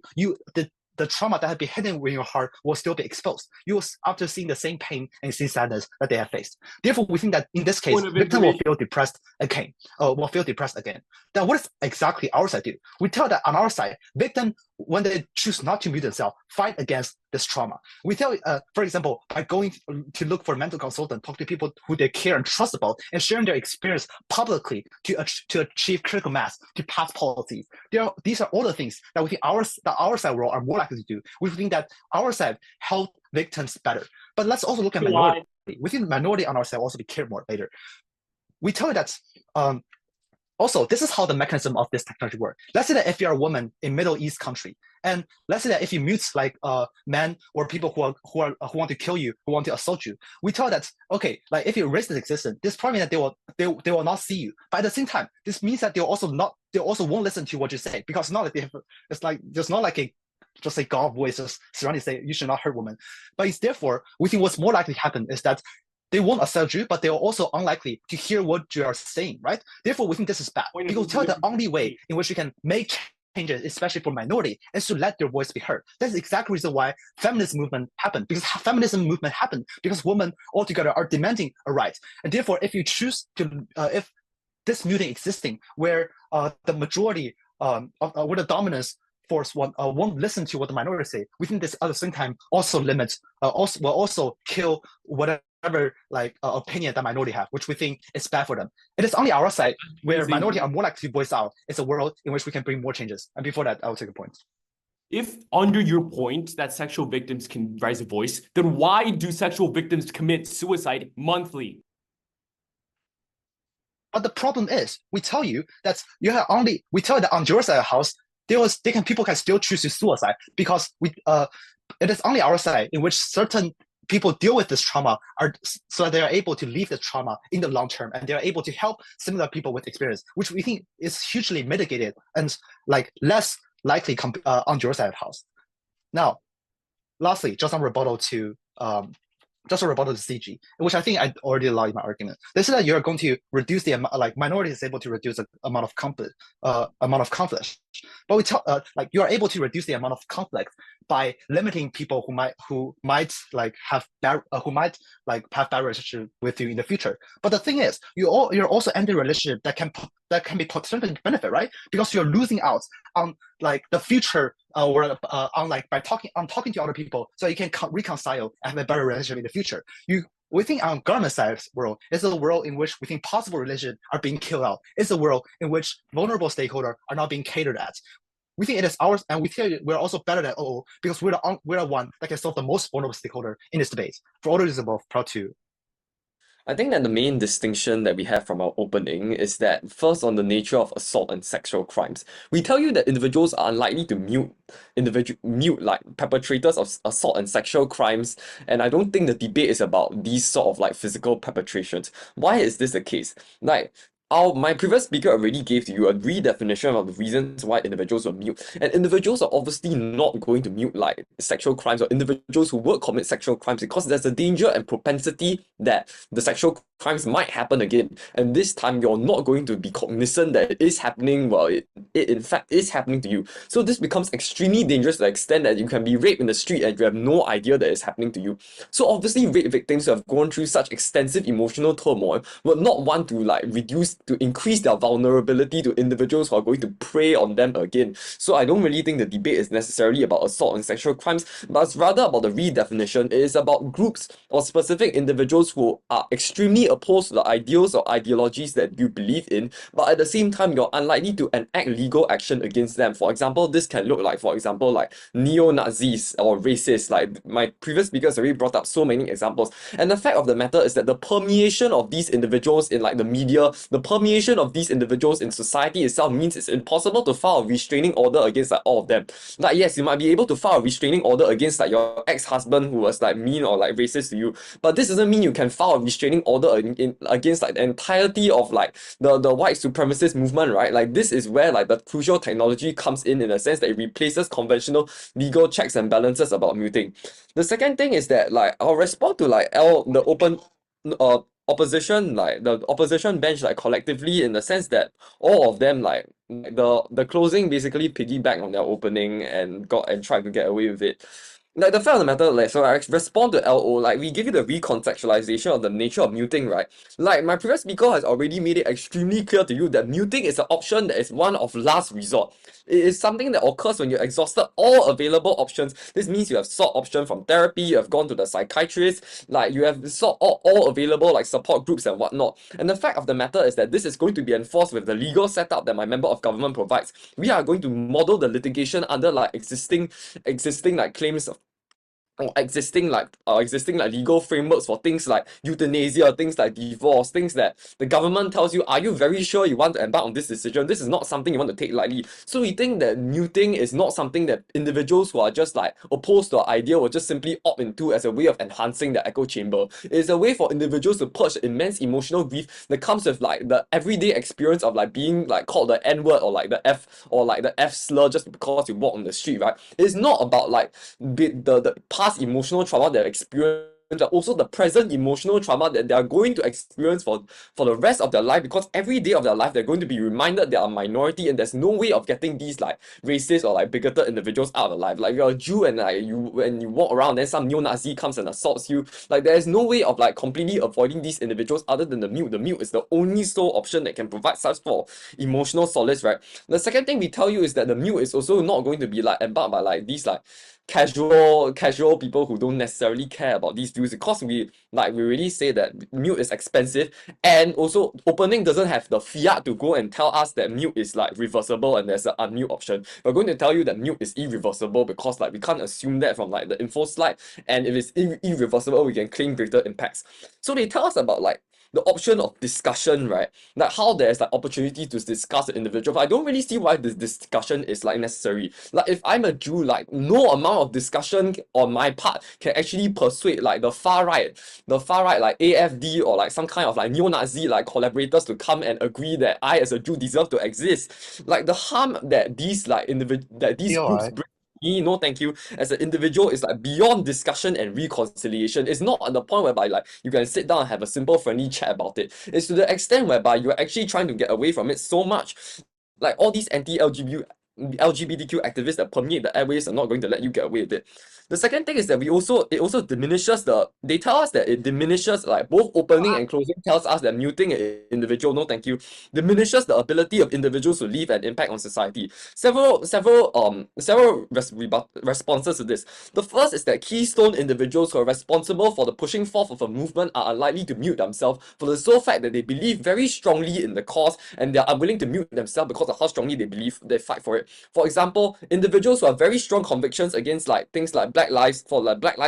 the trauma that had been hidden in your heart will still be exposed. You will, after seeing the same pain and same sadness that they have faced. Therefore, we think that in this case, victim will feel depressed again. Now, what is exactly our side do? We tell that on our side, victim, when they choose not to mute themselves, fight against this trauma. We tell, for example, by going to look for a mental consultant, talk to people who they care and trust about, and sharing their experience publicly to achieve critical mass, to pass policies. These are all the things that we think our side world are more likely to do. We think that our side help victims better. But let's also look at minority. We think minority on our side will also be cared more later. We tell you that also, this is how the mechanism of this technology works. Let's say that if you're a woman in Middle East country, and let's say that if you mute men or people who want to kill you, who want to assault you, we tell that, okay, if you raise this existence, this probably that they will not see you. But at the same time, this means that they also won't listen to what you say, because not like there's not like just a God voice just surrounding say you should not hurt women. But it's therefore we think what's more likely to happen is that they won't assault you, but they are also unlikely to hear what you are saying, right? Therefore, we think this is bad. Because tell the only way in which you can make changes, especially for minority, is to let their voice be heard. That's exactly the reason why feminist movement happened. Because feminism movement happened because women altogether are demanding a right. And therefore, if you choose to, if this muting existing, where the majority, where the dominance force won't listen to what the minority say, we think this at the same time also limits, will also kill whatever opinion that minority have, which we think is bad for them. It is only our side where minority are more likely to voice out. It's a world in which we can bring more changes. And before that, I will take a point. If under your point that sexual victims can raise a voice, then why do sexual victims commit suicide monthly? But the problem is, we tell you that on your side of the house, people can still choose to suicide because it is only our side in which certain people deal with this trauma so that they are able to leave the trauma in the long term, and they are able to help similar people with experience, which we think is hugely mitigated and less likely on your side of the house. Now, lastly, just some rebuttal to just a rebuttal to CG, which I think I already lied in my argument. They said that you're going to reduce the amount, like minority is able to reduce the amount of conflict, but we tell like you are able to reduce the amount of conflict by limiting people who might have barriers with you in the future. But the thing is, you're also ending a relationship that can be potentially benefit, right? Because you're losing out on like the future on like by talking to other people, so you can reconcile and have a better relationship in the future. We think on government side world is a world in which we think possible relations are being killed out. It's a world in which vulnerable stakeholders are not being catered at. We think it is ours, and we feel we're also better than OO because we're the one that can solve the most vulnerable stakeholder in this debate. For all the reasons above, proud to. I think that the main distinction that we have from our opening is that first on the nature of assault and sexual crimes. We tell you that individuals are unlikely to mute like perpetrators of assault and sexual crimes, and I don't think the debate is about these sort of like physical perpetrations. Why is this the case? Like my previous speaker already gave to you a redefinition of the reasons why individuals will mute. And individuals are obviously not going to mute like sexual crimes or individuals who would commit sexual crimes because there's a danger and propensity that the sexual crimes might happen again. And this time you're not going to be cognizant that it is happening, well, it in fact is happening to you. So this becomes extremely dangerous to the extent that you can be raped in the street and you have no idea that it's happening to you. So obviously rape victims who have gone through such extensive emotional turmoil would not want to like increase their vulnerability to individuals who are going to prey on them again. So I don't really think the debate is necessarily about assault and sexual crimes, but it's rather about the redefinition. It is about groups or specific individuals who are extremely opposed to the ideals or ideologies that you believe in, but at the same time you're unlikely to enact legal action against them. For example, this can look like, for example, like neo-Nazis or racists. Like my previous speakers already brought up so many examples. And the fact of the matter is that the permeation of these individuals in like the media, the permeation of these individuals in society itself means it's impossible to file a restraining order against like all of them. Like yes, you might be able to file a restraining order against like your ex-husband who was like mean or like racist to you, but this doesn't mean you can file a restraining order against like the entirety of like the white supremacist movement, right? Like this is where like the crucial technology comes in a sense that it replaces conventional legal checks and balances about muting. The second thing is that like I'll respond to like opposition, like the opposition bench like collectively, in the sense that all of them like the closing basically piggyback on their opening and tried to get away with it. Like the fact of the matter, like, so I respond to LO, like we give you the recontextualization of the nature of muting, right? Like my previous speaker has already made it extremely clear to you that muting is an option that is one of last resort. It is something that occurs when you exhausted all available options. This means you have sought option from therapy, you have gone to the psychiatrist, like you have sought all available like support groups and whatnot. And the fact of the matter is that this is going to be enforced with the legal setup that my member of government provides. We are going to model the litigation under like existing like claims of or existing like legal frameworks for things like euthanasia, things like divorce, things that the government tells you, are you very sure you want to embark on this decision? This is not something you want to take lightly. So we think that muting is not something that individuals who are just like opposed to our idea will just simply opt into as a way of enhancing the echo chamber. It is a way for individuals to purge immense emotional grief that comes with like the everyday experience of like being like called the N-word or like the F slur just because you walk on the street, right? It's not about like the past emotional trauma they've experienced, but also the present emotional trauma that they are going to experience for the rest of their life, because every day of their life they're going to be reminded they are a minority and there's no way of getting these like racist or like bigoted individuals out of their life. Like you're a Jew and like when you walk around then some neo-Nazi comes and assaults you, like there's no way of like completely avoiding these individuals other than the mute. The mute is the only sole option that can provide such for emotional solace, right? The second thing we tell you is that the mute is also not going to be like embarked by like these like casual people who don't necessarily care about these views, because we really say that mute is expensive, and also opening doesn't have the fiat to go and tell us that mute is like reversible and there's an unmute option. We're going to tell you that mute is irreversible because like we can't assume that from like the info slide, and if it's irreversible we can claim greater impacts. So they tell us about like the option of discussion, right? Like how there's like opportunity to discuss the individual. But I don't really see why this discussion is like necessary. Like if I'm a Jew, like no amount of discussion on my part can actually persuade like the far right like AFD or like some kind of like neo-Nazi like collaborators to come and agree that I as a Jew deserve to exist. Like the harm that these like groups bring me, no thank you, as an individual is like beyond discussion and reconciliation. It's not at the point whereby like you can sit down and have a simple friendly chat about it. It's to the extent whereby you're actually trying to get away from it so much. Like all these LGBTQ activists that permeate the airways are not going to let you get away with it. The second thing is that it also diminishes they tell us that it diminishes, like both opening and closing tells us that muting an individual, no thank you, diminishes the ability of individuals to leave an impact on society. Several responses to this. The first is that keystone individuals who are responsible for the pushing forth of a movement are unlikely to mute themselves for the sole fact that they believe very strongly in the cause and they are unwilling to mute themselves because of how strongly they believe they fight for it. For example, individuals who have very strong convictions against like things like Black Lives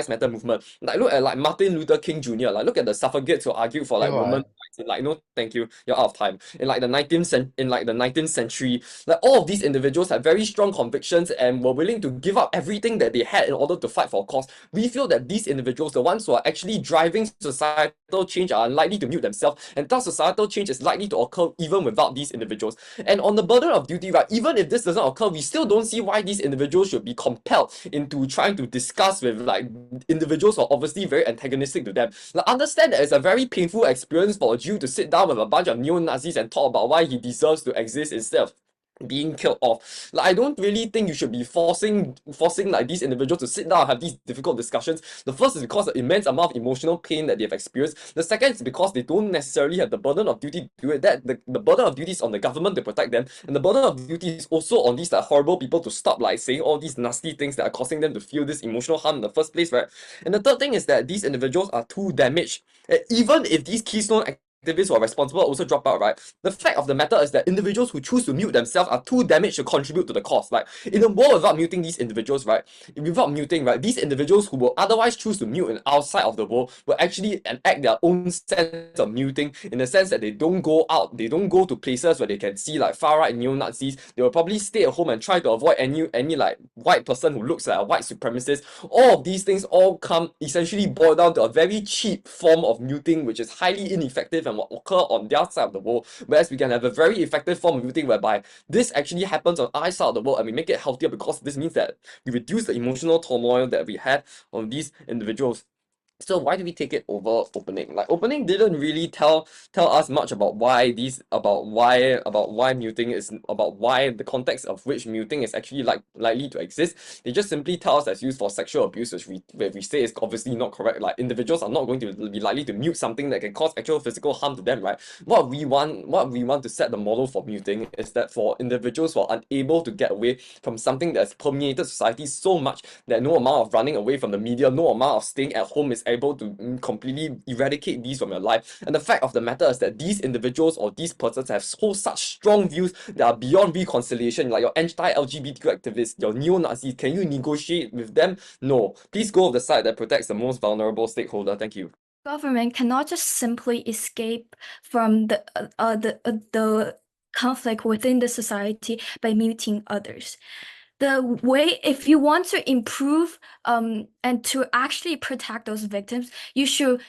Matter movement. Like look at like Martin Luther King Jr. Like look at the suffragettes who argued for like women rights. Like no, thank you, you're out of time. In like the 19th century, like all of these individuals have very strong convictions and were willing to give up everything that they had in order to fight for a cause. We feel that these individuals, the ones who are actually driving societal change, are unlikely to mute themselves, and thus societal change is likely to occur even without these individuals. And on the burden of duty, right, even if this doesn't occur, we still don't see why these individuals should be compelled into trying to discuss with like individuals who are obviously very antagonistic to them. Like, understand that it's a very painful experience for a Jew to sit down with a bunch of neo-Nazis and talk about why he deserves to exist instead of being killed off. Like I don't really think you should be forcing like these individuals to sit down and have these difficult discussions. The first is because of the immense amount of emotional pain that they've experienced. The second is because they don't necessarily have the burden of duty to do it. That the burden of duty is on the government to protect them, and the burden of duty is also on these like horrible people to stop like saying all these nasty things that are causing them to feel this emotional harm in the first place, right? And the third thing is that these individuals are too damaged. And even if these keystone activists who are responsible also drop out, right? The fact of the matter is that individuals who choose to mute themselves are too damaged to contribute to the cause. Like in a world without muting these individuals, right? Without muting, right? These individuals who will otherwise choose to mute and outside of the world will actually enact their own sense of muting in the sense that they don't go out, they don't go to places where they can see like far right neo-Nazis. They will probably stay at home and try to avoid any like white person who looks like a white supremacist. All of these things all come essentially boil down to a very cheap form of muting, which is highly ineffective and will occur on their side of the world, whereas we can have a very effective form of muting whereby this actually happens on our side of the world and we make it healthier because this means that we reduce the emotional turmoil that we have on these individuals. So why do we take it over opening? Like opening didn't really tell us much about why muting is, about why the context of which muting is actually likely to exist. They just simply tell us that's used for sexual abuse, which we say is obviously not correct. Like individuals are not going to be likely to mute something that can cause actual physical harm to them, right? What we want to set the model for muting is that for individuals who are unable to get away from something that's permeated society so much that no amount of running away from the media, no amount of staying at home is able to completely eradicate these from your life. And the fact of the matter is that these individuals or these persons have such strong views that are beyond reconciliation, like your anti-LGBTQ activists, your neo-Nazis. Can you negotiate with them? No. Please go with the side that protects the most vulnerable stakeholder. Thank you. Government cannot just simply escape from the conflict within the society by muting others. The way, if you want to improve and to actually protect those victims, you should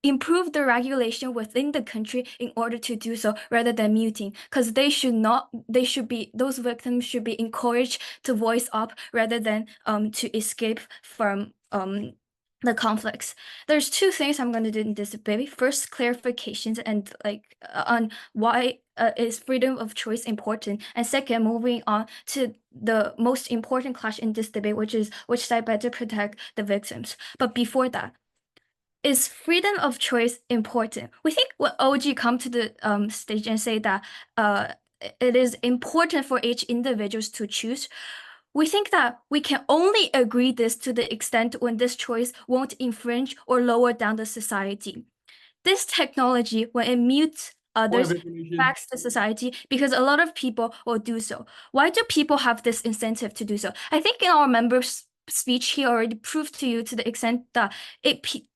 improve the regulation within the country in order to do so, rather than muting, because those victims should be encouraged to voice up rather than to escape from the conflicts. There's two things I'm going to do in this debate. First, clarifications and on why is freedom of choice important, and second, moving on to the most important clash in this debate, which is which side better protect the victims. But before that, is freedom of choice important? We think when OG come to the stage and say that it is important for each individuals to choose, we think that we can only agree this to the extent when this choice won't infringe or lower down the society. This technology, when it mutes others, impacts the society because a lot of people will do so. Why do people have this incentive to do so? I think in our members' speech, he already proved to you to the extent that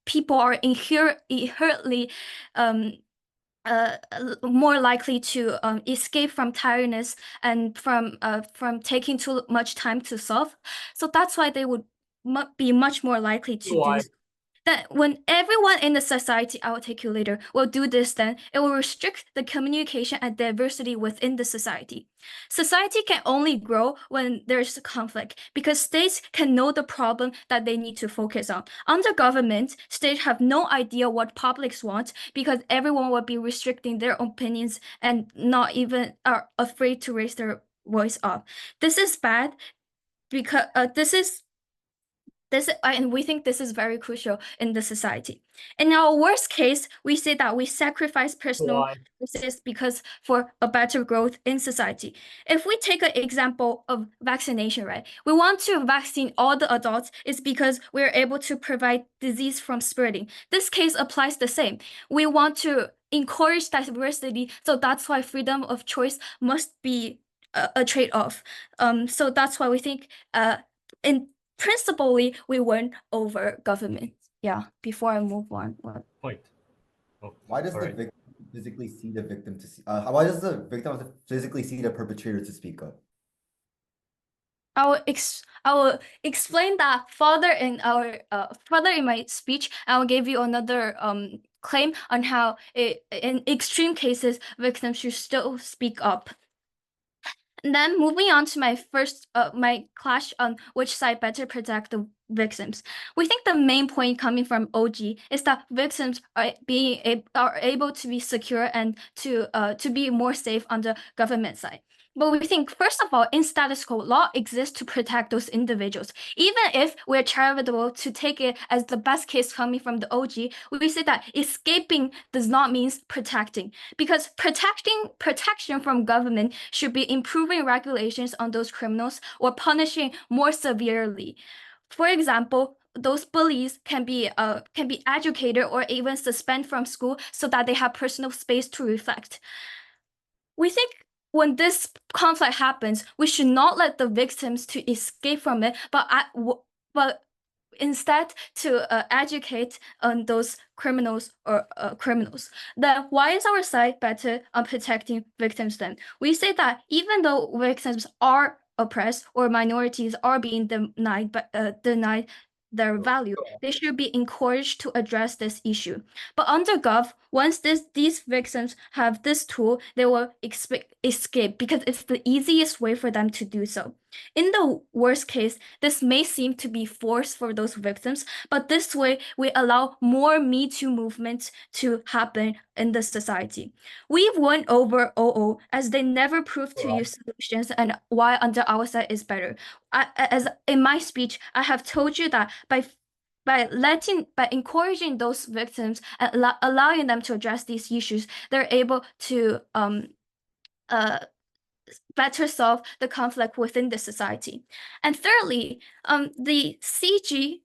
people are inherently more likely to escape from tiredness and from taking too much time to solve. So that's why they would be much more likely to do so. Then when everyone in the society, I will take you later, will do this, then it will restrict the communication and diversity within the society. Society can only grow when there's conflict because states can know the problem that they need to focus on. Under government, states have no idea what publics want because everyone will be restricting their opinions and not even are afraid to raise their voice up. This is bad because and we think this is very crucial in the society. In our worst case, we say that we sacrifice personal choices because for a better growth in society. If we take an example of vaccination, right? We want to vaccine all the adults is because we're able to prevent disease from spreading. This case applies the same. We want to encourage diversity, so that's why freedom of choice must be a trade-off. So that's why we think in principally we win over government. Yeah, before I move on. Point. Oh, Why does the alright. victim physically see the victim to see? Why does the victim have to physically see the perpetrator to speak up? I will explain that further in my speech. I will give you another claim on how in extreme cases victims should still speak up. And then moving on to my first my clash on which side better protect the victims. We think the main point coming from OG is that victims are able to be secure and to be more safe on the government side. But we think, first of all, in status quo, law exists to protect those individuals. Even if we're charitable to take it as the best case coming from the OG, we say that escaping does not mean protecting, because protection from government should be improving regulations on those criminals or punishing more severely. For example, those bullies can be educated or even suspended from school so that they have personal space to reflect. We think when this conflict happens, we should not let the victims to escape from it, but instead to educate on those criminals or criminals. Then why is our side better on protecting victims then? We say that even though victims are oppressed or minorities are being denied their value, they should be encouraged to address this issue. But under Gov, once these victims have this tool, they will escape because it's the easiest way for them to do so. In the worst case, this may seem to be forced for those victims, but this way we allow more Me Too movements to happen in the society. We've won over OO as they never proved to use solutions and why under our side is better. As in my speech, I have told you that by encouraging those victims and allowing them to address these issues, they're able to better solve the conflict within the society. And thirdly, the CG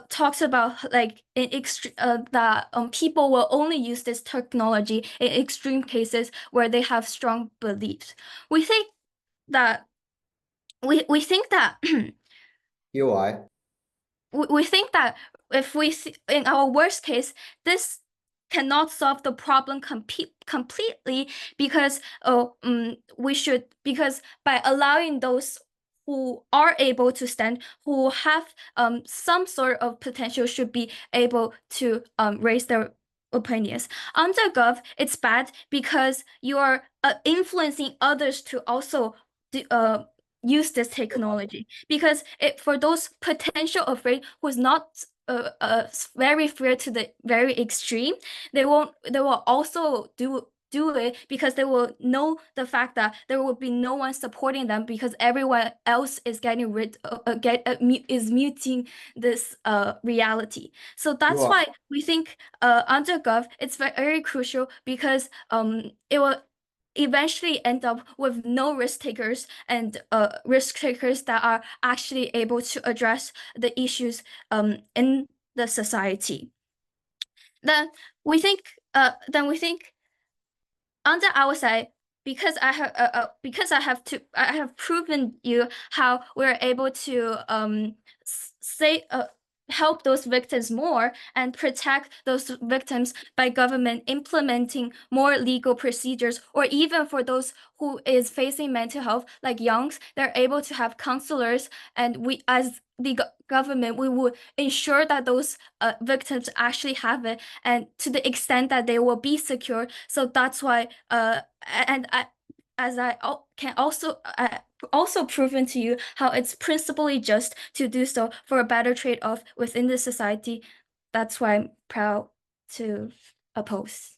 talks about like that people will only use this technology in extreme cases where they have strong beliefs. We think that we think that UI. we think that if we in our worst case, this cannot solve the problem completely because because by allowing those who are able to stand, who have some sort of potential, should be able to raise their opinions. Under Gov, it's bad because you are influencing others to also use this technology, because for those potential afraid who's not very fear to the very extreme, they will also do it because they will know the fact that there will be no one supporting them because everyone else is getting is muting this reality. So that's why we think under Gov it's very crucial, because it will eventually end up with no risk takers and risk takers that are actually able to address the issues in the society. Then we think under our side, because I have proven you how we're able to help those victims more and protect those victims by government implementing more legal procedures, or even for those who is facing mental health, like youngs, they're able to have counselors, and we as the government, we will ensure that those victims actually have it, and to the extent that they will be secure. So that's why and I, as I can also proven to you how it's principally just to do so for a better trade-off within the society. That's why I'm proud to oppose.